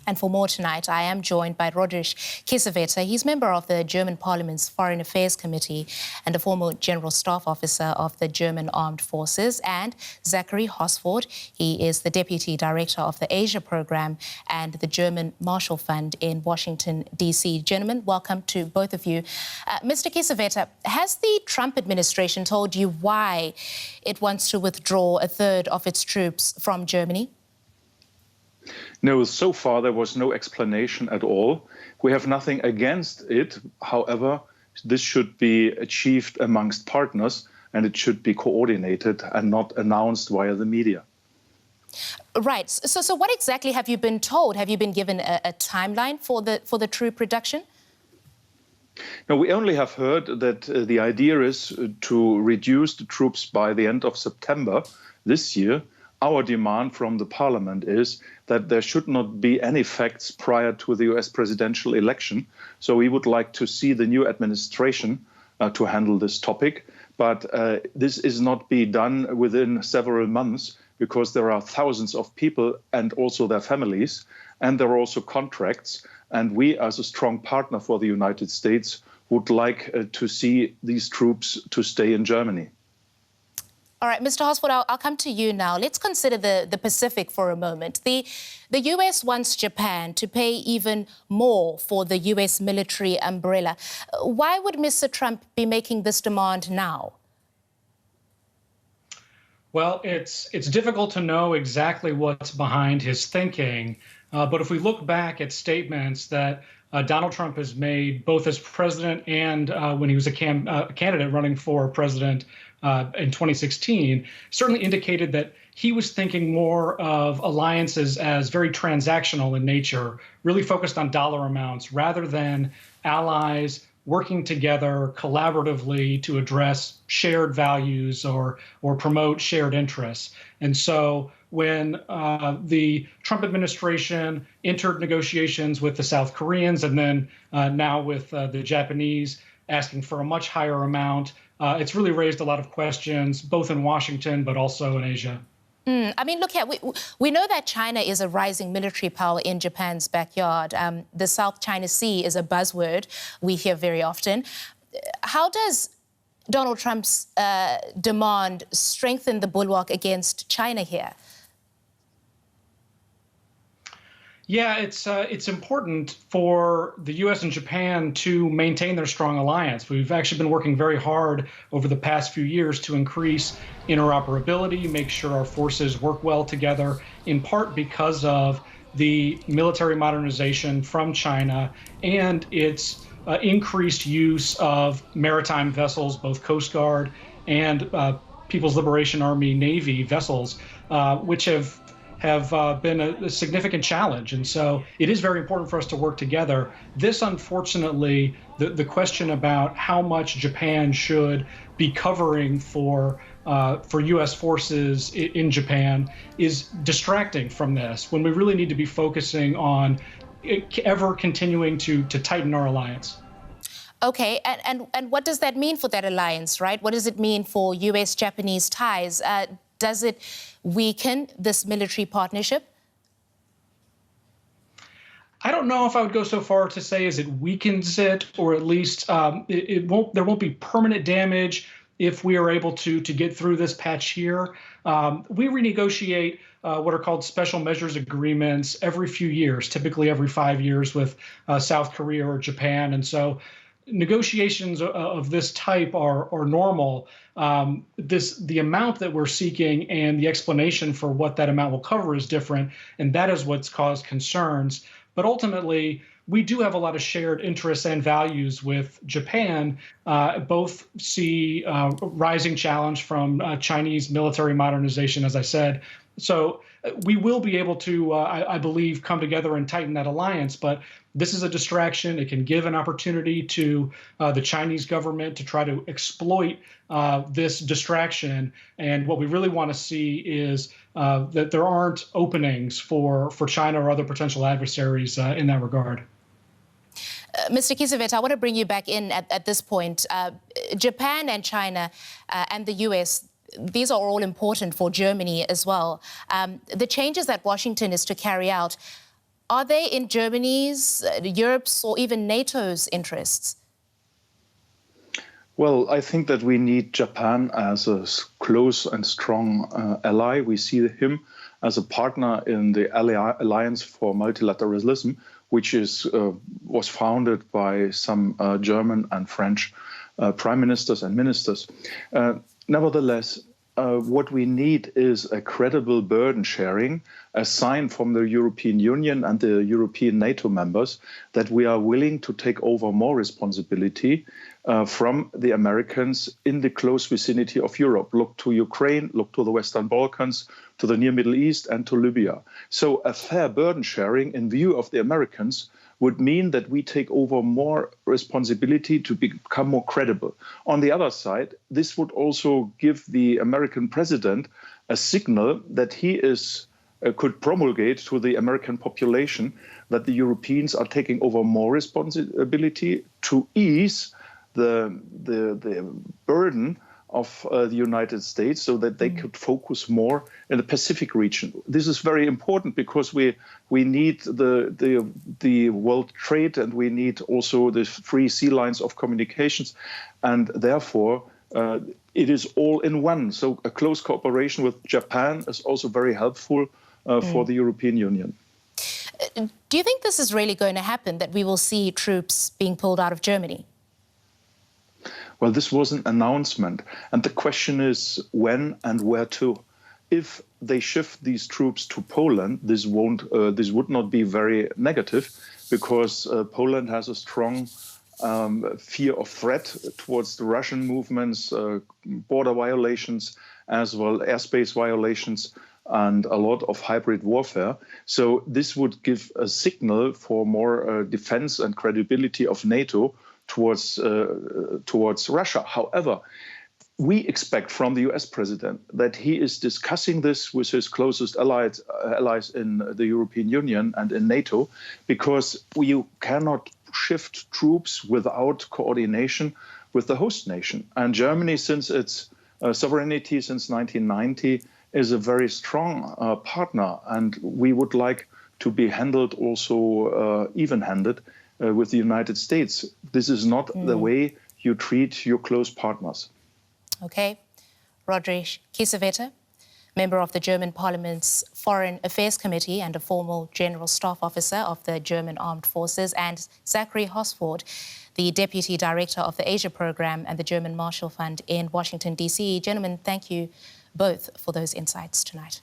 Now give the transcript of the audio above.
And for more tonight, I am joined by Roderich Kiesewetter. He's member of the German Parliament's Foreign Affairs Committee and a former General Staff Officer of the German Armed Forces. And Zachary Hosford, he is the Deputy Director of the Asia Programme and the German Marshall Fund in Washington, D.C. Gentlemen, welcome to both of you. Mr. Kiesewetter, has the Trump administration told you why it wants to withdraw a third of its troops from Germany? No, so far there was no explanation at all. We have nothing against it. However, this should be achieved amongst partners and it should be coordinated and not announced via the media. Right. So what exactly have you been told? Have you been given a timeline for the troop reduction? No, we only have heard that the idea is to reduce the troops by the end of September this year. Our demand from the Parliament is that there should not be any facts prior to the US presidential election. So we would like to see the new administration to handle this topic. But this is not be done within several months because there are thousands of people and also their families. And there are also contracts. And we, as a strong partner for the United States, would like to see these troops to stay in Germany. All right, Mr. Hosford, I'll come to you now. Let's consider the Pacific for a moment. The US wants Japan to pay even more for the US military umbrella. Why would Mr. Trump be making this demand now? Well, it's difficult to know exactly what's behind his thinking. But if we look back at statements that Donald Trump has made, both as president and when he was a candidate running for president in 2016, certainly indicated that he was thinking more of alliances as very transactional in nature, really focused on dollar amounts rather than allies working together collaboratively to address shared values or promote shared interests. And so when the Trump administration entered negotiations with the South Koreans and then now with the Japanese asking for a much higher amount, it's really raised a lot of questions, both in Washington, but also in Asia. I mean, look here, we know that China is a rising military power in Japan's backyard. The South China Sea is a buzzword we hear very often. How does Donald Trump's demand strengthen the bulwark against China here? Yeah, it's important for the U.S. and Japan to maintain their strong alliance. We've actually been working very hard over the past few years to increase interoperability, make sure our forces work well together, in part because of the military modernization from China and its increased use of maritime vessels, both Coast Guard and People's Liberation Army Navy vessels, which have been a significant challenge. And so it is very important for us to work together. This, unfortunately, the question about how much Japan should be covering for U.S. forces in Japan is distracting from this, when we really need to be focusing on ever continuing to tighten our alliance. OK, and what does that mean for that alliance, right? What does it mean for U.S.-Japanese ties? Does it weaken this military partnership? I don't know if I would go so far to say as it weakens it, or at least there won't be permanent damage if we are able to get through this patch here. We renegotiate what are called special measures agreements every few years, typically every 5 years with South Korea or Japan. And so negotiations of this type are normal. The amount that we're seeking and the explanation for what that amount will cover is different, and that is what's caused concerns. But ultimately, we do have a lot of shared interests and values with Japan. Both see rising challenge from Chinese military modernization, as I said. So we will be able to, I believe, come together and tighten that alliance. But this is a distraction. It can give an opportunity to the Chinese government to try to exploit this distraction. And what we really want to see is that there aren't openings for China or other potential adversaries in that regard. Mr. Kiesewetter, I want to bring you back in at this point. Japan and China and the US, these are all important for Germany as well. The changes that Washington is to carry out, Are they in Germany's, Europe's, or even NATO's interests? Well, I think that we need Japan as a close and strong ally. We see him as a partner in the Alliance for Multilateralism, which was founded by some German and French prime ministers and ministers. Nevertheless, what we need is a credible burden sharing, a sign from the European Union and the European NATO members that we are willing to take over more responsibility from the Americans in the close vicinity of Europe. Look to Ukraine, look to the Western Balkans, to the Near Middle East and to Libya. So a fair burden sharing in view of the Americans would mean that we take over more responsibility to become more credible. On the other side, this would also give the American president a signal that he could promulgate to the American population that the Europeans are taking over more responsibility to ease the burden of the United States so that they could focus more in the Pacific region. This is very important because we need the world trade and we need also the free sea lines of communications. And therefore, it is all in one. So a close cooperation with Japan is also very helpful for the European Union. Do you think this is really going to happen, that we will see troops being pulled out of Germany? Well, this was an announcement. And the question is when and where to. If they shift these troops to Poland, this would not be very negative because Poland has a strong fear of threat towards the Russian movements, border violations, as well airspace violations, and a lot of hybrid warfare. So this would give a signal for more defense and credibility of NATO towards Russia. However, we expect from the US president that he is discussing this with his closest allies in the European Union and in NATO, because you cannot shift troops without coordination with the host nation. And Germany, since its sovereignty since 1990, is a very strong partner, and we would like to be handled also even-handed with the United States. This is not the way you treat your close partners. Okay. Roderich Kiesewetter, member of the German Parliament's Foreign Affairs Committee and a former General Staff Officer of the German Armed Forces, and Zachary Hosford, the Deputy Director of the Asia Programme and the German Marshall Fund in Washington, D.C. Gentlemen, thank you both for those insights tonight.